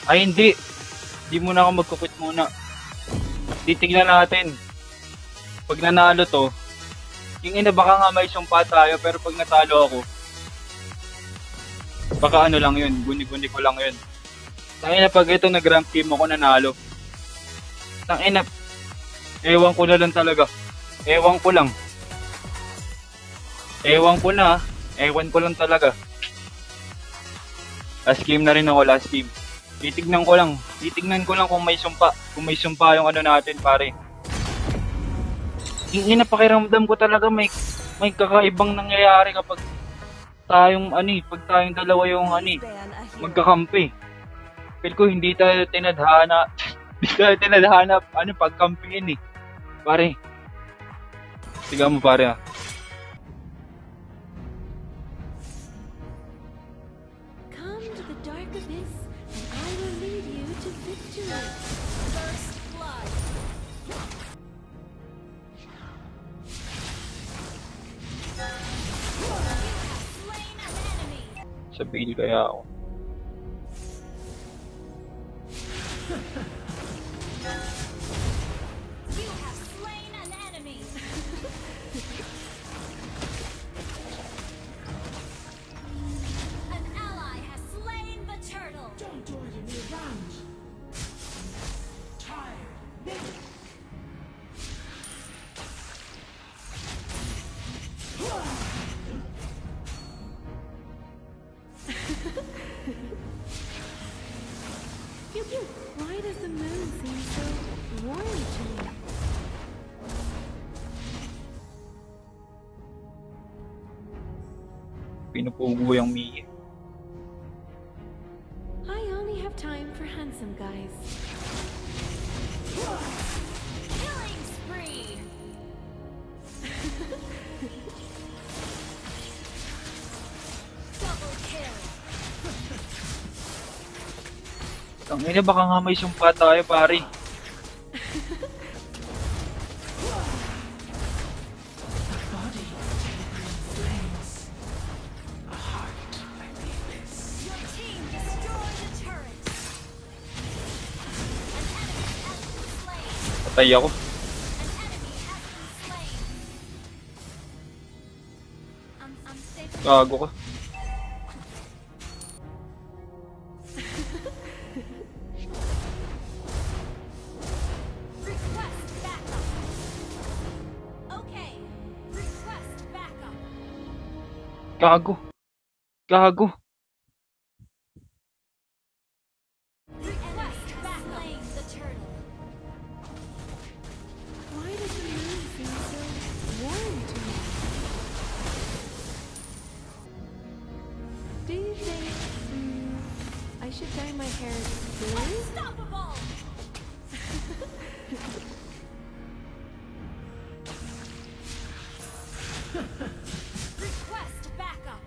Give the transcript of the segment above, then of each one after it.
Ay hindi. Hindi muna ako magkukit muna. Titignan natin. Pag nanalo to, yung ina baka nga may sumpa tayo pero pag natalo ako, baka ano lang yun, guni-guni ko lang yun. Tangina pag ito nag-rank team ako nanalo. Tangina, ewan ko na lang talaga. Ewan ko lang. Ewan ko na, ewan ko lang talaga. Last game na rin ako, last game. Titignan ko lang kung may sumpa. Kung may sumpa yung ano natin, pare. Yung napakiramdam ko talaga may kakaibang nangyayari kapag tayong pag tayong dalawa yung magkakampi. Feel ko hindi tayo tinadhana pagkampingin eh. Pare. Sigaw mo pare ah. Sa bail kaya ako. Why does the moon seem so warm to me? Pinupugo yung Mii. I only have time for handsome guys. Killing spree. Double kill. Ang ina baka nga may sumpa tayo pare. Patay ako. Gago ka. Gago. Gago. Why does the moon seem so warm to me? Do you think I should dye my hair blue? Unstoppable! Request backup.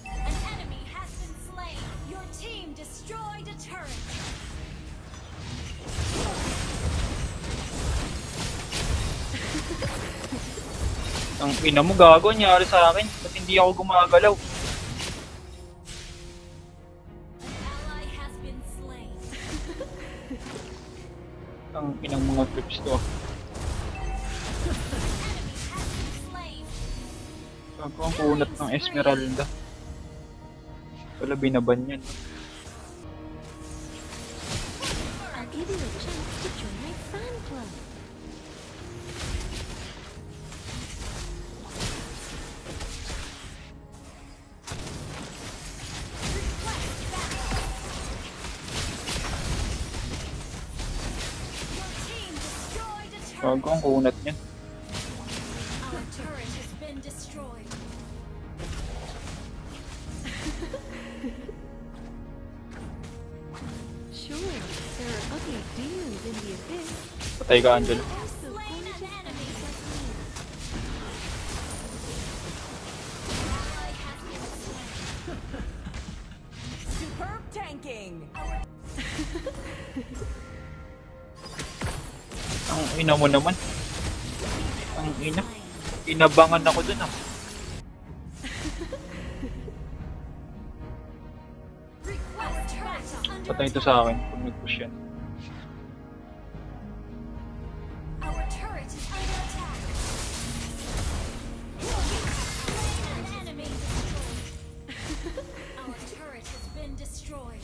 An enemy has been slain. Your team destroyed a turret. Ang ina mo gago, nangyari sa akin. Ba't hindi ako gumagalaw? Ang inang mga trips to. Gago ang kunat ng Esmeralda. Wala binaban yan. I'll give you a chance to join my fan club. Gago ang kunat niya. Our turret has been destroyed. Sure, there are ugly demons in the abyss. Patay ka, Angelo. Also gorgeous enemies like me. Superb tanking. Ang ina mo naman. Ang ina. Inabangan ako dun ah. Request Patay ito sa akin pag nag-push yan. Our turret is under attack. An enemy destroyed. Our turret has been destroyed.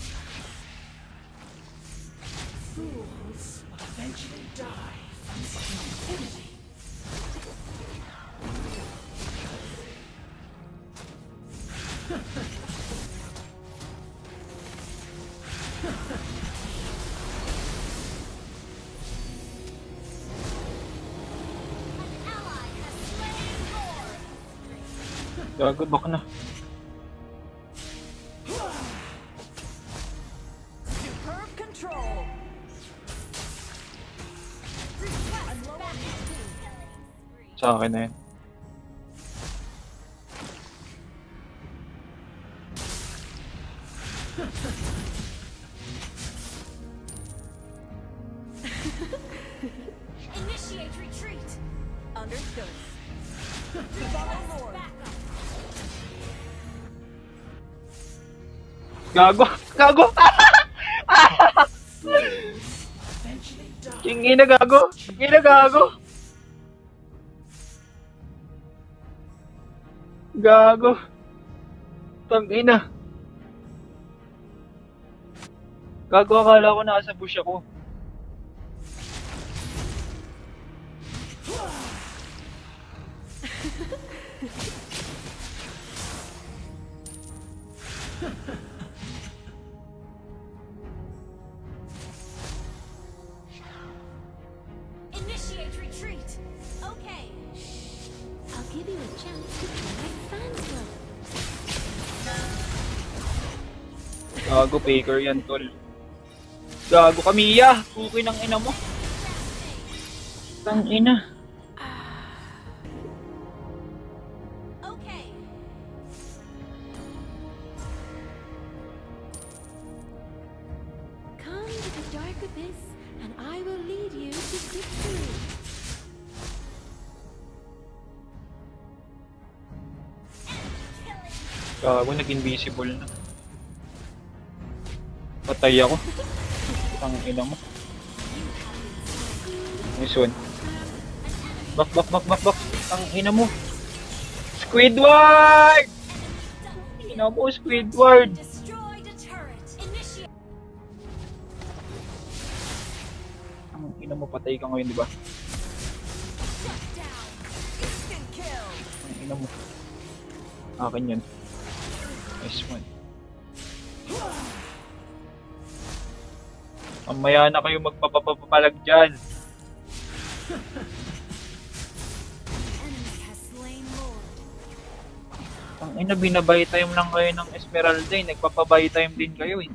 Fools will eventually die from stupidity. An ally has slain Lord. Gago, baka na. Superb control. Request backup. Sa akin na yan. Initiate retreat. Understood. Request Lord. backup. Gago! Gago! Eventually die. Kingina gago! Kingina gago! Gago! Tangina! Gago, akala ko nasa bush ako. Initiate retreat. Okay. I'll give you a chance to join my fan club. Gago, faker yan, tol. Gago, Kamiya! Kuki ng ina mo. Tangina. Okay. Come to the dark abyss, and I will lead you to victory. Gago, nag-invisible na. Patay ako. Tangina mo. Nice one. Back, back, back, back, back. Tangina mo. Squidward! Tangina mo, Squidward! Destroyed a turret. Initiate. Tangina mo, patay ka ngayon, di ba? Shut down. Instant kill. Tangina mo. Akin yan. Nice one. Mamaya na kayo magpapapalag dyan. Enemy has slain Lord. Tangina, binabay time lang kayo ng Esmeralda eh. Nagpapabay time din kayo eh.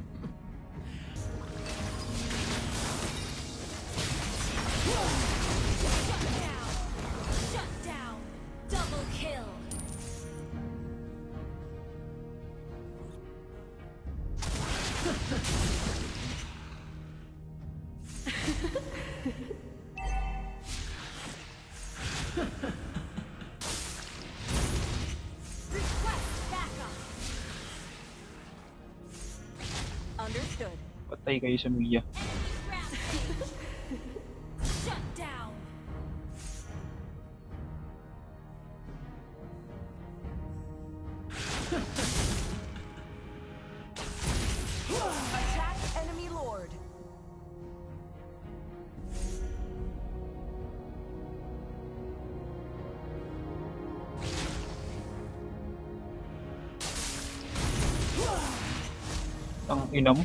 Shut down. Double kill. Request backup. Understood. Patay kayo sa Mia. Enemy rampage. Shut down. Attack enemy lord. Ang ina mo.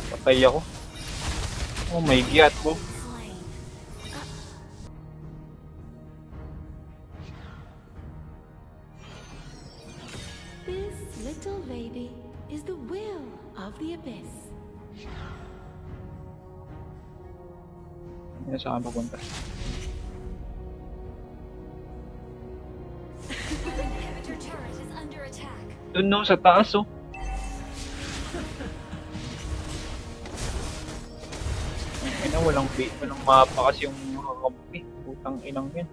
Patay ako. Oh my god po. Slain. This little baby is the will of the abyss. Hindi na saan papunta. Our inhibitor turret is under attack. Doon no, sa taas oh. Ang ina, walang mapa kasi yung makakampi. Putang inang yan.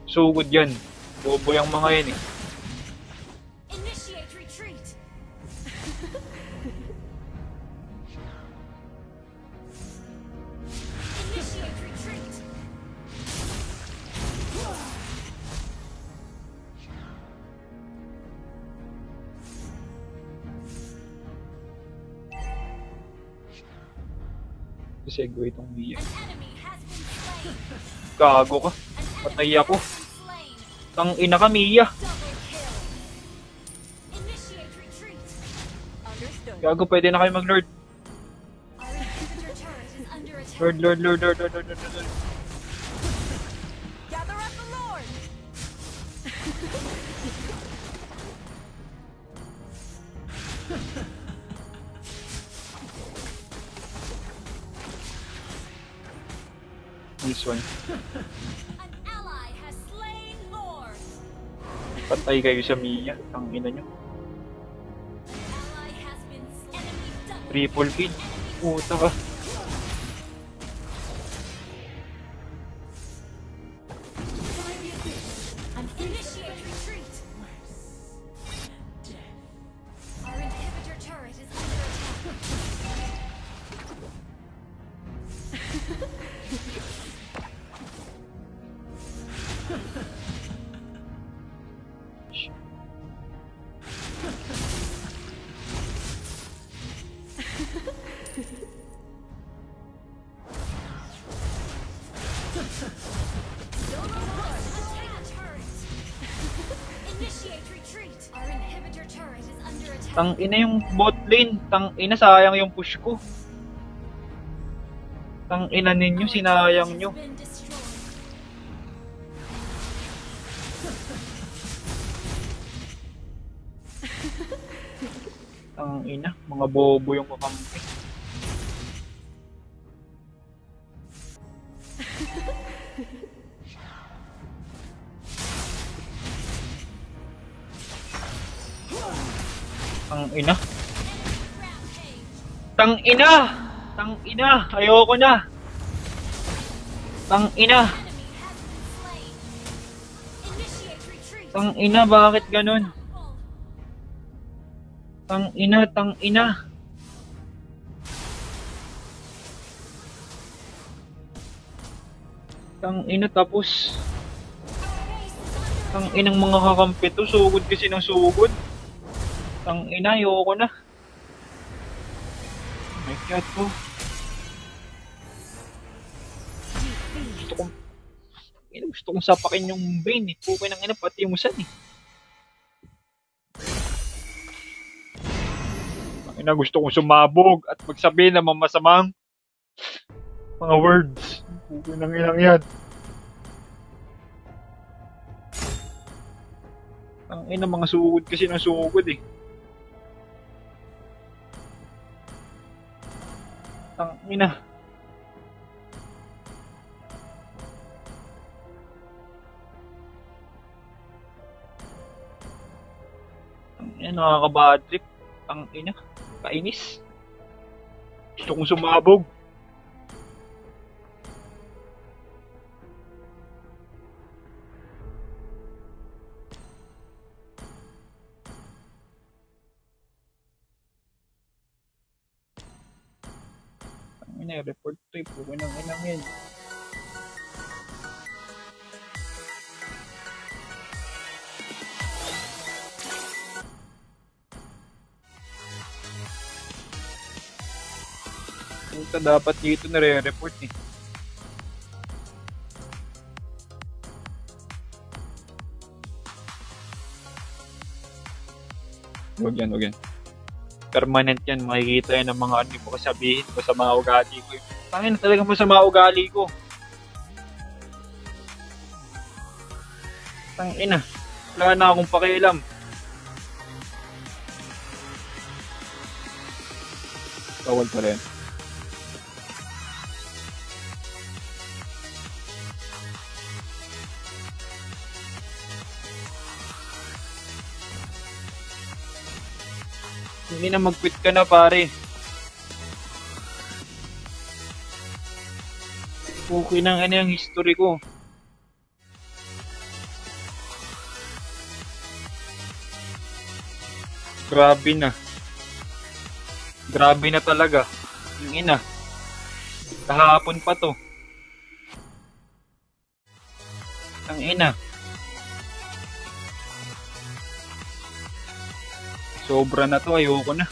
Sugod yan. Bobo yung mga yan eh. Initiate retreat. retreat. Initiate retreat. Segue itong Mia. An enemy has been slain. Gago ka. An enemy Patay ako. has been slain. Tangina ka, Mia. Double kill. Initiate retreat. Understood. Gago, pwede na kayo mag-lord. Our inhibitor turret is under attack. Lord. Gather up the Lord. This one. An ally has slain Lord. Patay kayo sa Mia. Tangina nyo. Ally has been slain. Enemy double. Triple kill. Puta ka. Initiate retreat. Our inhibitor turret is under attack. Attack the turret. Initiate retreat. Our inhibitor turret is under attack. Tangina yung bot lane. Tangina, sayang yung push ko. Tangina ninyo, sinayang nyo. Been destroyed. Tangina, mga bobo yung kakampi. Tangina. Rampage. Tangina! Tangina! Ayoko na! Tangina! Enemy has been slain. Initiate retreat. Tangina, bakit ganun? Full. Tangina. Tangina, tapos. Base is under Tanginang mga kakampi to, sugod kasi ng sugod. Tangina, ayoko na. My God po. Gusto kong sapakin yung Bane eh. Pukay ng ina, pati yung Musan eh. Tangina, gusto kong sumabog at magsabi ng mga masamang mga words. Pukay ng inang yan. Tangina, mga sugod kasi ng sugod eh. Tangina. Tangina, nakaka-bad trip. Tangina, kainis. Gusto kong sumabog. Tangina, report to eh. Pukay ng inang yan. Puta, dapat dito nare-report eh. Huwag yan. Permanent yan, makikita yan ng mga ano mo sabihin ko sa mga ugali ko. Tangin na talaga mo sa mga ugali ko. Tangin na. Wala na akong pakialam. Bawal pa rin. Hindi na mag-quit ka na pare. Okay nang ano yung history ko. Grabe na. Grabe na talaga. Yung ina. Kahapon pa to. Ang ina. Sobra na to, ayoko na.